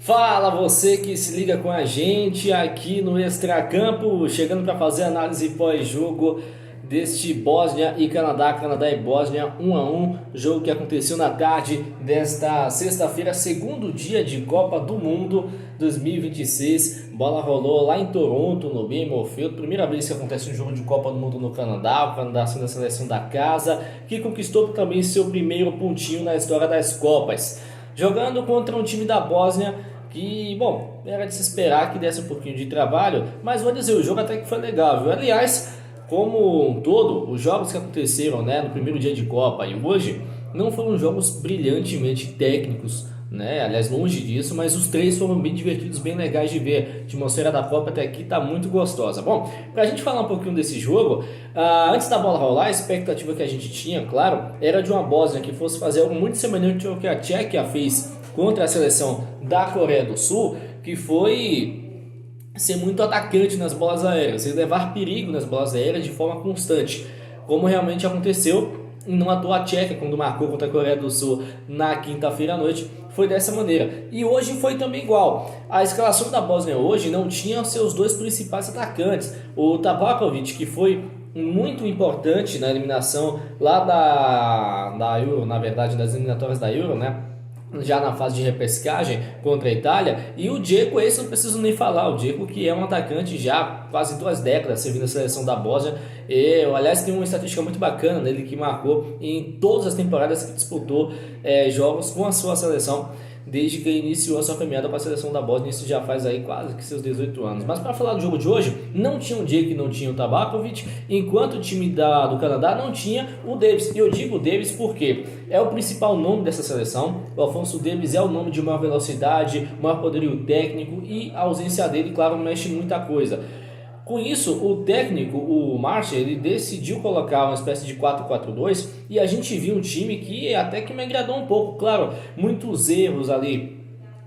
Fala você que se liga com a gente aqui no Extracampo, chegando para fazer análise pós-jogo deste Bósnia e Canadá, Canadá e Bósnia 1-1, jogo que aconteceu na tarde desta sexta-feira, segundo dia de Copa do Mundo 2026. Bola rolou lá em Toronto, no BMO Field, primeira vez que acontece um jogo de Copa do Mundo no Canadá, o Canadá sendo a seleção da casa, que conquistou também seu primeiro pontinho na história das Copas. Jogando contra um time da Bósnia que, bom, era de se esperar que desse um pouquinho de trabalho, mas vou dizer, o jogo até que foi legal, viu? Aliás, como um todo, os jogos que aconteceram, no primeiro dia de Copa e hoje, não foram jogos brilhantemente técnicos, aliás, longe disso, mas os três foram bem divertidos, bem legais de ver. A atmosfera da Copa até aqui está muito gostosa. Bom, para a gente falar um pouquinho desse jogo, antes da bola rolar, a expectativa que a gente tinha, claro, era de uma Bósnia que fosse fazer algo muito semelhante ao que a Tchequia fez contra a seleção da Coreia do Sul, que foi ser muito atacante nas bolas aéreas e levar perigo nas bolas aéreas de forma constante, como realmente aconteceu. Não à toa a Tchequia, quando marcou contra a Coreia do Sul na quinta-feira à noite, foi dessa maneira. E hoje foi também igual. A escalação da Bósnia hoje não tinha seus dois principais atacantes. O Tabakovic, que foi muito importante na eliminação lá da Euro, na verdade, das eliminatórias da Euro, já na fase de repescagem contra a Itália, e o Dzeko, esse não preciso nem falar, o Dzeko que é um atacante já quase 2 décadas servindo a seleção da Bósnia, e aliás tem uma estatística muito bacana dele que marcou em todas as temporadas que disputou jogos com a sua seleção, desde que iniciou a sua caminhada para a seleção da Bósnia. Isso já faz aí quase que seus 18 anos. Mas para falar do jogo de hoje, não tinha o Dzeko e não tinha o Tabakovic, enquanto o time do Canadá não tinha o Davis. E eu digo Davis porque é o principal nome dessa seleção. O Alfonso Davies é o nome de maior velocidade, maior poderio técnico, e a ausência dele, claro, mexe muita coisa. Com isso, o técnico, o Marshall, ele decidiu colocar uma espécie de 4-4-2 e a gente viu um time que até que me agradou um pouco. Claro, muitos erros ali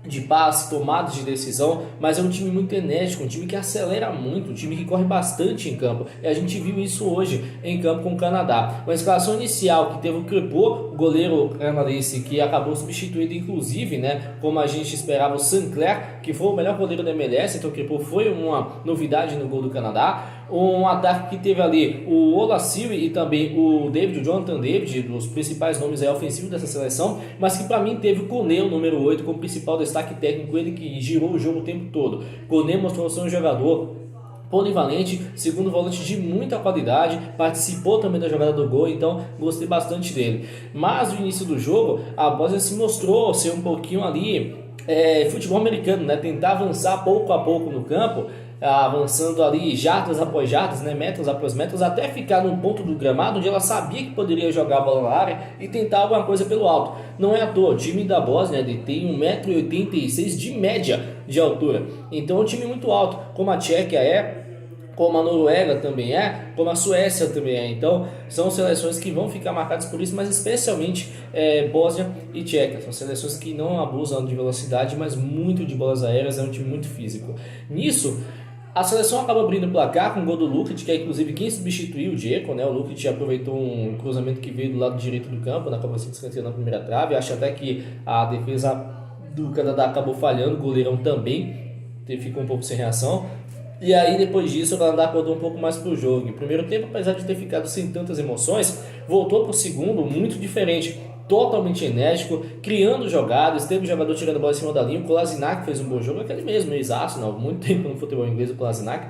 de passe, tomadas de decisão, mas é um time muito enérgico, um time que acelera muito, um time que corre bastante em campo, e a gente viu isso hoje em campo com o Canadá. Uma escalação inicial que teve o Crépeau, o goleiro canadense, que acabou substituído inclusive, como a gente esperava, o Sinclair, que foi o melhor goleiro da MLS, então o Crépeau foi uma novidade no gol do Canadá. Um ataque que teve ali o Olasiri e também o Jonathan David, dos principais nomes ofensivos dessa seleção, mas que para mim teve o Koné, o número 8, como principal destaque técnico, ele que girou o jogo o tempo todo. Koné mostrou ser um jogador polivalente, segundo volante de muita qualidade, participou também da jogada do gol, então gostei bastante dele. Mas no início do jogo, a Bósnia se mostrou ser um pouquinho ali futebol americano, tentar avançar pouco a pouco no campo, avançando ali jardas após jardas, metros após metros, até ficar num ponto do gramado onde ela sabia que poderia jogar a bola na área e tentar alguma coisa pelo alto. Não é à toa, o time da Bósnia tem 1,86 m de média de altura, então é um time muito alto, como a Tchequia como a Noruega também como a Suécia também então são seleções que vão ficar marcadas por isso, mas especialmente Bósnia e Tchequia, são seleções que não abusam de velocidade, mas muito de bolas aéreas, é um time muito físico. Nisso, a seleção acaba abrindo o placar com o gol do Lukic, que é inclusive quem substituiu o Dzeko, o Lukic aproveitou um cruzamento que veio do lado direito do campo, na cobrança de escanteio na primeira trave, acho até que a defesa do Canadá acabou falhando, o goleirão também ficou um pouco sem reação. E aí depois disso o Canadá acordou um pouco mais pro jogo. O primeiro tempo, apesar de ter ficado sem tantas emoções, voltou pro segundo muito diferente, totalmente enérgico, criando jogadas. Teve um jogador tirando a bola em cima da linha, o Kolasinac fez um bom jogo, aquele mesmo ex-Arsenal, muito tempo no futebol inglês, o Kolasinac,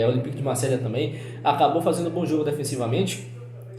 Olympique de Marselha também, acabou fazendo um bom jogo defensivamente.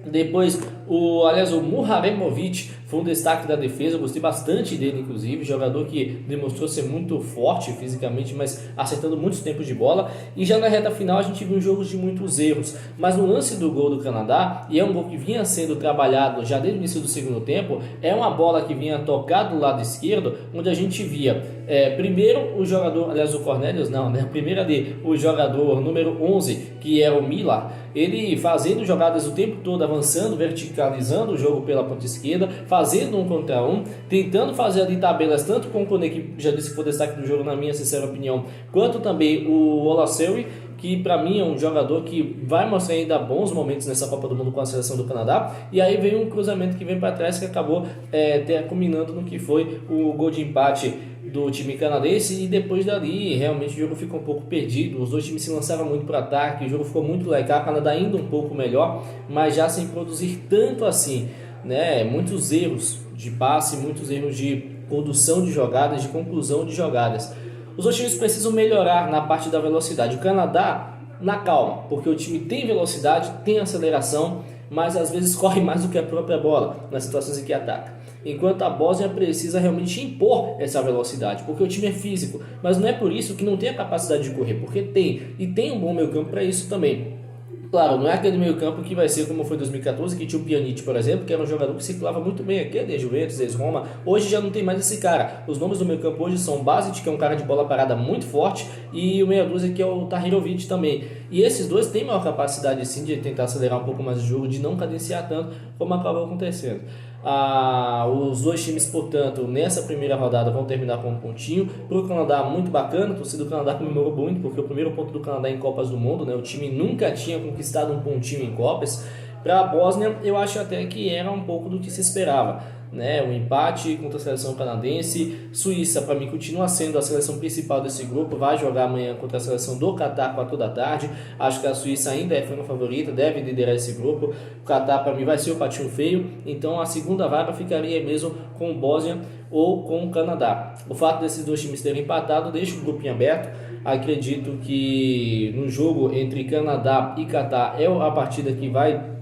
Depois, o Muharemovic foi um destaque da defesa, eu gostei bastante dele, inclusive, jogador que demonstrou ser muito forte fisicamente, mas acertando muitos tempos de bola. E já na reta final a gente viu jogos de muitos erros, mas no lance do gol do Canadá, e é um gol que vinha sendo trabalhado já desde o início do segundo tempo, é uma bola que vinha tocar do lado esquerdo, onde a gente via primeiro o jogador, aliás o Cornelius não, primeiro ali o jogador número 11, que era o Miller, ele fazendo jogadas o tempo todo, avançando, verticalizando o jogo pela ponta esquerda, fazendo 1 contra 1, tentando fazer ali tabelas tanto com o Koné, que já disse que foi destaque do jogo na minha sincera opinião, quanto também o Olasiri, que para mim é um jogador que vai mostrar ainda bons momentos nessa Copa do Mundo com a seleção do Canadá. E aí veio um cruzamento que vem para trás que acabou culminando no que foi o gol de empate do time canadense, e depois dali realmente o jogo ficou um pouco perdido. Os dois times se lançaram muito para o ataque, o jogo ficou muito legal, o Canadá ainda um pouco melhor, mas já sem produzir tanto assim, né? Muitos erros de passe, muitos erros de condução de jogadas, de conclusão de jogadas. Os dois times precisam melhorar na parte da velocidade. O Canadá na calma, porque o time tem velocidade, tem aceleração, mas às vezes corre mais do que a própria bola nas situações em que ataca. Enquanto a Bósnia precisa realmente impor essa velocidade, porque o time é físico, mas não é por isso que não tem a capacidade de correr, porque tem, e tem um bom meio campo para isso também. Claro, não é aquele meio campo que vai ser como foi em 2014, que tinha o Pjanic, por exemplo, que era um jogador que circulava muito bem aqui, desde Juventus, desde Roma. Hoje já não tem mais esse cara. Os nomes do meio campo hoje são Basic, que é um cara de bola parada muito forte, e o meia dúzia, que é o Tahirovic também. E esses dois têm maior capacidade sim de tentar acelerar um pouco mais o jogo, de não cadenciar tanto, como acabou acontecendo. Os dois times, portanto, nessa primeira rodada vão terminar com um pontinho. Para o Canadá, muito bacana, a torcida do Canadá comemorou muito, porque o primeiro ponto do Canadá em Copas do Mundo, né? O time nunca tinha conquistado um pontinho em Copas. Para a Bósnia, eu acho até que era um pouco do que se esperava, né? O empate contra a seleção canadense. Suíça, para mim, continua sendo a seleção principal desse grupo, vai jogar amanhã contra a seleção do Catar 4 da tarde. Acho que a Suíça ainda é franca favorita, deve liderar esse grupo. O Catar, para mim, vai ser o patinho feio, então a segunda vaga ficaria mesmo com Bósnia ou com o Canadá. O fato desses dois times terem empatado deixa o grupinho aberto. Acredito que no jogo entre Canadá e Catar é a partida que vai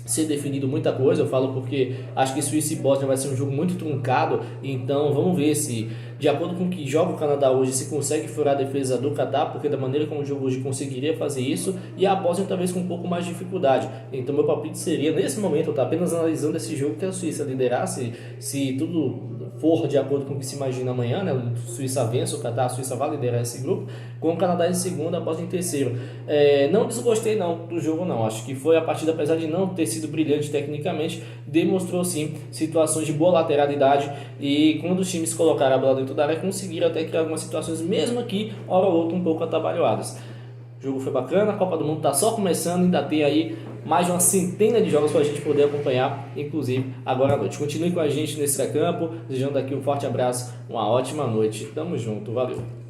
ser definido muita coisa. Eu falo porque acho que Suíça e Bósnia vai ser um jogo muito truncado, então vamos ver se, de acordo com o que joga o Canadá hoje, se consegue furar a defesa do Catar, porque da maneira como o jogo hoje conseguiria fazer isso, e a Bósnia talvez com um pouco mais de dificuldade. Então meu palpite seria, nesse momento, eu estou apenas analisando esse jogo, que a Suíça liderasse, se tudo for de acordo com o que se imagina amanhã, né? A Suíça vence o Catar, a Suíça vai liderar esse grupo, com o Canadá em segundo, a Bósnia em terceiro. Não desgostei não do jogo não, acho que foi a partida, apesar de não ter sido brilhante tecnicamente, demonstrou sim situações de boa lateralidade, e quando os times colocaram a bola dentro da área, conseguiram até criar algumas situações, mesmo aqui, hora ou outra, um pouco atabalhoadas. O jogo foi bacana, a Copa do Mundo está só começando, ainda tem aí mais de uma centena de jogos para a gente poder acompanhar, inclusive agora à noite. Continue com a gente nesse campo, desejando aqui um forte abraço, uma ótima noite, tamo junto, valeu!